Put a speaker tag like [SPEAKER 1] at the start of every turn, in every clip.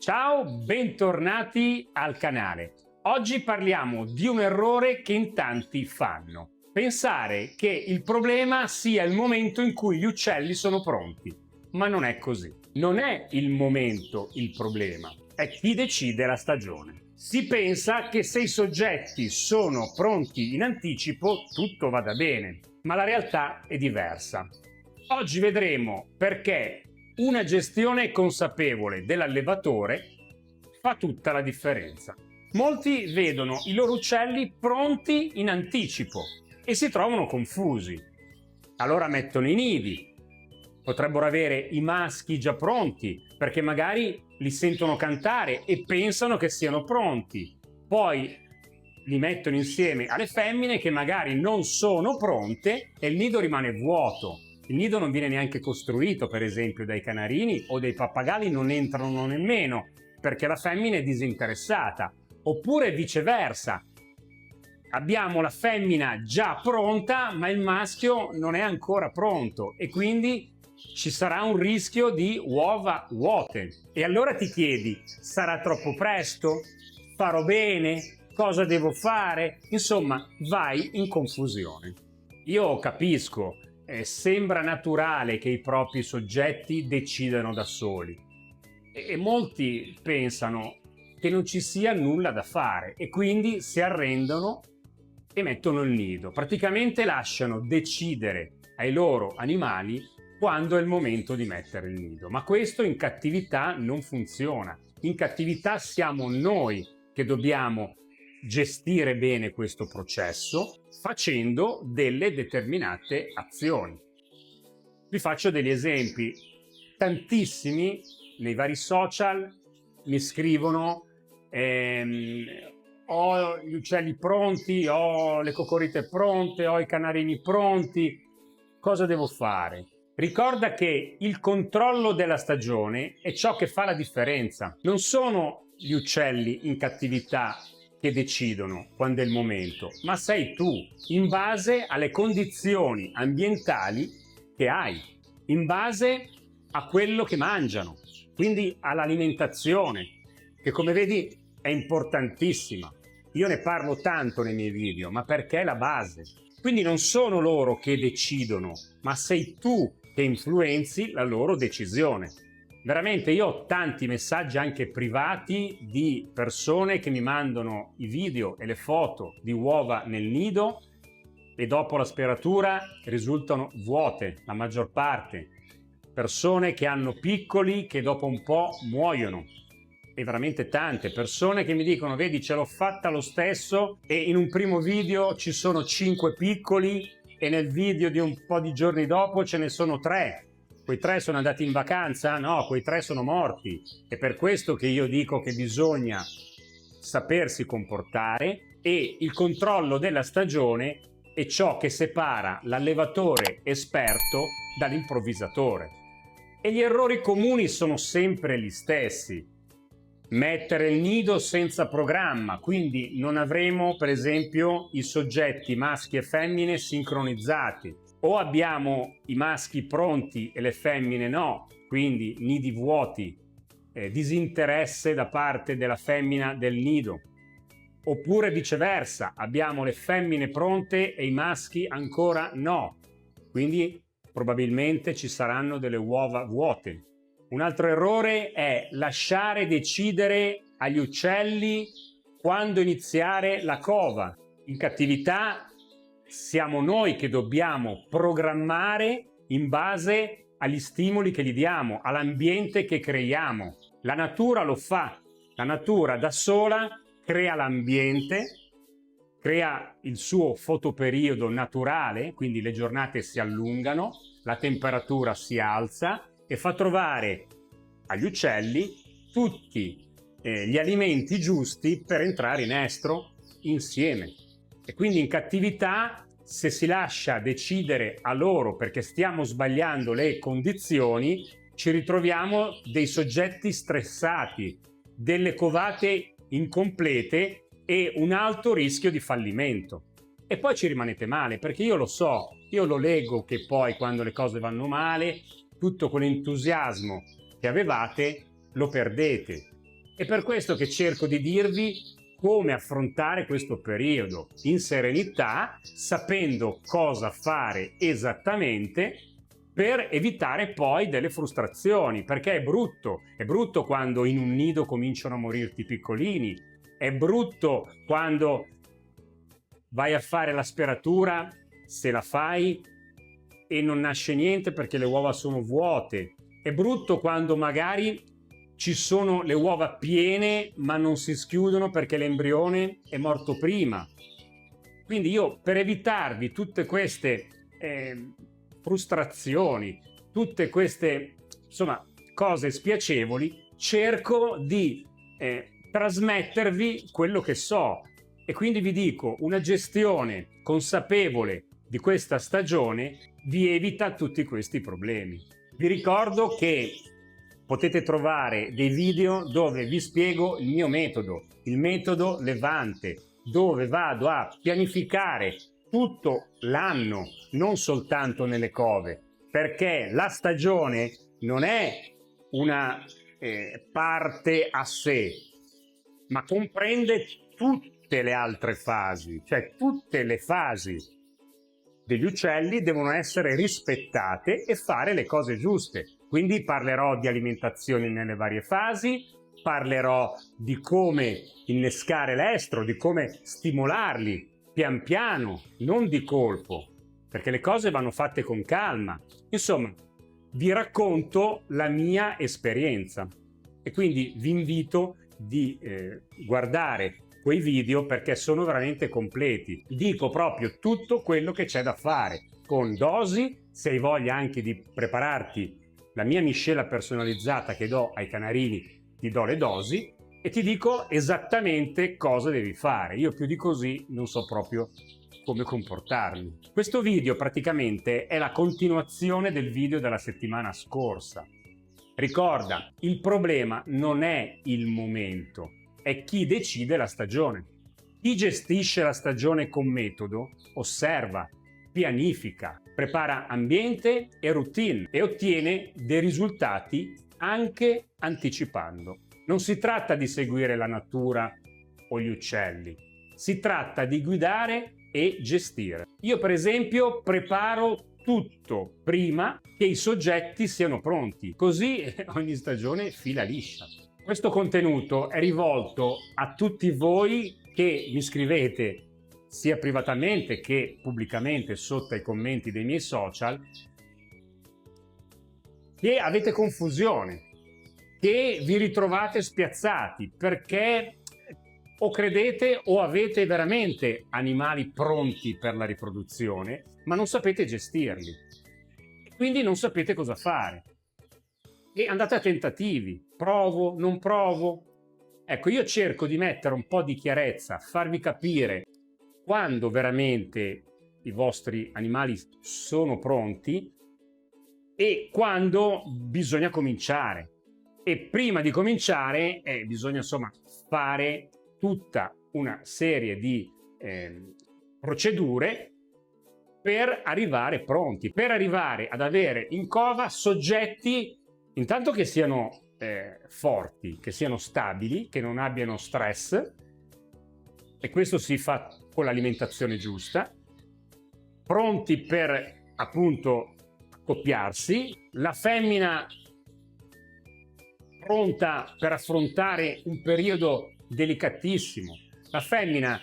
[SPEAKER 1] Ciao, bentornati al canale. Oggi parliamo di un errore che in tanti fanno. Pensare che il problema sia il momento in cui gli uccelli sono pronti. Ma non è così. Non è il momento il problema, è chi decide la stagione. Si pensa che se i soggetti sono pronti in anticipo, tutto vada bene, ma la realtà è diversa. Oggi vedremo perché una gestione consapevole dell'allevatore fa tutta la differenza. Molti vedono i loro uccelli pronti in anticipo e si trovano confusi. Allora mettono i nidi. Potrebbero avere i maschi già pronti perché magari li sentono cantare e pensano che siano pronti. Poi li mettono insieme alle femmine che magari non sono pronte e il nido rimane vuoto. Il nido non viene neanche costruito, per esempio, dai canarini o dei pappagalli non entrano nemmeno perché la femmina è disinteressata. Oppure viceversa. Abbiamo la femmina già pronta, ma il maschio non è ancora pronto e quindi ci sarà un rischio di uova vuote. E allora ti chiedi, sarà troppo presto? Farò bene? Cosa devo fare? Insomma, vai in confusione. Io capisco. Sembra naturale che i propri soggetti decidano da soli e molti pensano che non ci sia nulla da fare e quindi si arrendono e mettono il nido. Praticamente lasciano decidere ai loro animali quando è il momento di mettere il nido. Ma questo in cattività non funziona. In cattività siamo noi che dobbiamo gestire bene questo processo facendo delle determinate azioni. Vi faccio degli esempi. Tantissimi nei vari social mi scrivono ho gli uccelli pronti, ho le cocorite pronte, ho i canarini pronti, cosa devo fare? Ricorda che il controllo della stagione è ciò che fa la differenza. Non sono gli uccelli in cattività che decidono quando è il momento, ma sei tu, in base alle condizioni ambientali che hai, in base a quello che mangiano, quindi all'alimentazione, che come vedi è importantissima. Io ne parlo tanto nei miei video, ma perché è la base. Quindi non sono loro che decidono, ma sei tu che influenzi la loro decisione. Veramente io ho tanti messaggi anche privati di persone che mi mandano i video e le foto di uova nel nido e dopo la speratura risultano vuote, la maggior parte. Persone che hanno piccoli che dopo un po' muoiono. E veramente tante persone che mi dicono vedi ce l'ho fatta lo stesso e in un primo video ci sono 5 piccoli e nel video di un po' di giorni dopo ce ne sono 3. Quei 3 sono andati in vacanza? No, quei 3 sono morti. È per questo che io dico che bisogna sapersi comportare e il controllo della stagione è ciò che separa l'allevatore esperto dall'improvvisatore. E gli errori comuni sono sempre gli stessi. Mettere il nido senza programma, quindi non avremo per esempio i soggetti maschi e femmine sincronizzati. O abbiamo i maschi pronti e le femmine no, quindi nidi vuoti, disinteresse da parte della femmina del nido. Oppure viceversa, abbiamo le femmine pronte e i maschi ancora no, quindi probabilmente ci saranno delle uova vuote. Un altro errore è lasciare decidere agli uccelli quando iniziare la cova. In cattività siamo noi che dobbiamo programmare in base agli stimoli che gli diamo, all'ambiente che creiamo. La natura lo fa, la natura da sola crea l'ambiente, crea il suo fotoperiodo naturale, quindi le giornate si allungano, la temperatura si alza e fa trovare agli uccelli tutti gli alimenti giusti per entrare in estro insieme. E quindi in cattività, se si lascia decidere a loro perché stiamo sbagliando le condizioni, ci ritroviamo dei soggetti stressati, delle covate incomplete e un alto rischio di fallimento. E poi ci rimanete male, perché io lo so, io lo leggo che poi quando le cose vanno male, tutto quell'entusiasmo che avevate lo perdete. È per questo che cerco di dirvi come affrontare questo periodo in serenità, sapendo cosa fare esattamente per evitare poi delle frustrazioni, perché è brutto quando in un nido cominciano a morirti piccolini, è brutto quando vai a fare la speratura, se la fai e non nasce niente perché le uova sono vuote, è brutto quando magari ci sono le uova piene ma non si schiudono perché l'embrione è morto prima. Quindi io, per evitarvi tutte queste frustrazioni, tutte queste cose spiacevoli, cerco di trasmettervi quello che so, e quindi vi dico: una gestione consapevole di questa stagione vi evita tutti questi problemi. Vi ricordo che potete trovare dei video dove vi spiego il mio metodo, il metodo Levante, dove vado a pianificare tutto l'anno, non soltanto nelle cove, perché la stagione non è una parte a sé, ma comprende tutte le altre fasi, cioè tutte le fasi degli uccelli devono essere rispettate e fare le cose giuste. Quindi parlerò di alimentazione nelle varie fasi, parlerò di come innescare l'estro, di come stimolarli pian piano, non di colpo, perché le cose vanno fatte con calma. Insomma, vi racconto la mia esperienza e quindi vi invito di guardare quei video perché sono veramente completi. Dico proprio tutto quello che c'è da fare, con dosi, se hai voglia anche di prepararti la mia miscela personalizzata che do ai canarini, ti do le dosi e ti dico esattamente cosa devi fare. Io più di così non so proprio come comportarmi. Questo video praticamente è la continuazione del video della settimana scorsa. Ricorda, il problema non è il momento, è chi decide la stagione. Chi gestisce la stagione con metodo osserva, pianifica, prepara ambiente e routine e ottiene dei risultati anche anticipando. Non si tratta di seguire la natura o gli uccelli, si tratta di guidare e gestire. Io per esempio preparo tutto prima che i soggetti siano pronti, così ogni stagione fila liscia. Questo contenuto è rivolto a tutti voi che mi scrivete sia privatamente che pubblicamente sotto ai commenti dei miei social, che avete confusione, che vi ritrovate spiazzati perché o credete o avete veramente animali pronti per la riproduzione, ma non sapete gestirli. Quindi non sapete cosa fare. E andate a tentativi. Provo, non provo. Ecco, io cerco di mettere un po' di chiarezza, farvi capire quando veramente i vostri animali sono pronti e quando bisogna cominciare. E prima di cominciare bisogna fare tutta una serie di procedure per arrivare pronti, per arrivare ad avere in cova soggetti intanto che siano forti, che siano stabili, che non abbiano stress, e questo si fa con l'alimentazione giusta, pronti per appunto accoppiarsi, la femmina pronta per affrontare un periodo delicatissimo. La femmina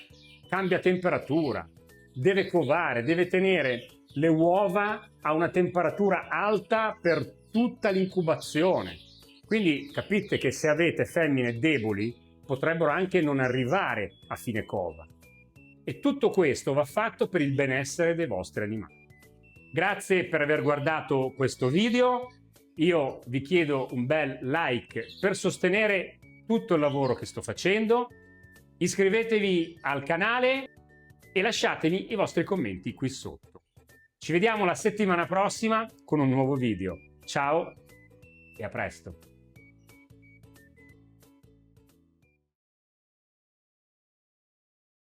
[SPEAKER 1] cambia temperatura, deve covare, deve tenere le uova a una temperatura alta per tutta l'incubazione. Quindi capite che se avete femmine deboli potrebbero anche non arrivare a fine cova. E tutto questo va fatto per il benessere dei vostri animali. Grazie per aver guardato questo video. Io vi chiedo un bel like per sostenere tutto il lavoro che sto facendo. Iscrivetevi al canale e lasciatemi i vostri commenti qui sotto. Ci vediamo la settimana prossima con un nuovo video. Ciao e a presto!